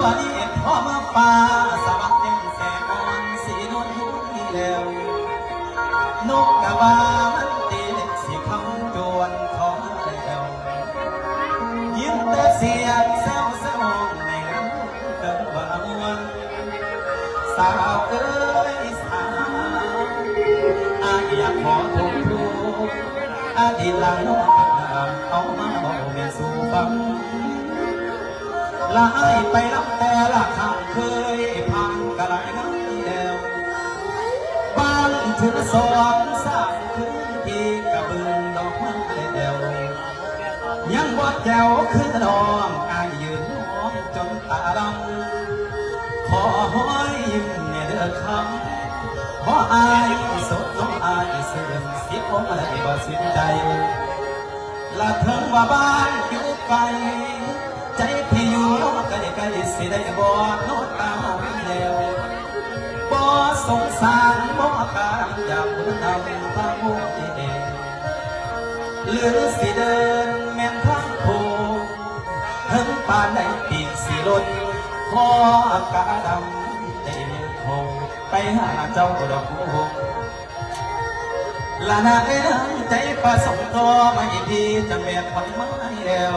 บัดนี้พ่อมาป่าสวัสดิ์เต็มแสงอ่อนสีนวลหุ่นแล้วนกกะว่ามันตีเล็กสีคำจวนขอแล้วยิ้มแต่เสียงแซวแซวในน้ำเดินว่ามวนสาวเอ้ยสาวอายอยากขอทบทวนอดีตหลังน้องเอามาบอกแม่สู่ฟังลายไปรับแต่ละคำเคยผ่านกะไรนั้นแล้วบ้านถึงสองสามคืนที่กระเบื้องดอกไม้เดียวยังว่าแก้วคือน้องอายยืนมองจนตาดำขอห้อยยิ้มในเดือดคำขออายสดน้องอายเสื่อมเสียของอะไรบ่สิ้นใจละเถิงว่าบ้านอยู่ไกลใจพี่อยู่น้องก็ได้ใกล้สิได้บ่โน้ตตามแล้วบ่สงสารบ่การอยากบุญนำพามุกเองหรือสิเดินแม่นทางโค้งถึงป่านใดปีกสิลดขอกาดำเต็มโคงไปหาเจ้าดอกบัวละนาเอ้ยใจประสงค์ตัวไม่พี่จะแม่นคนไม้แล้ว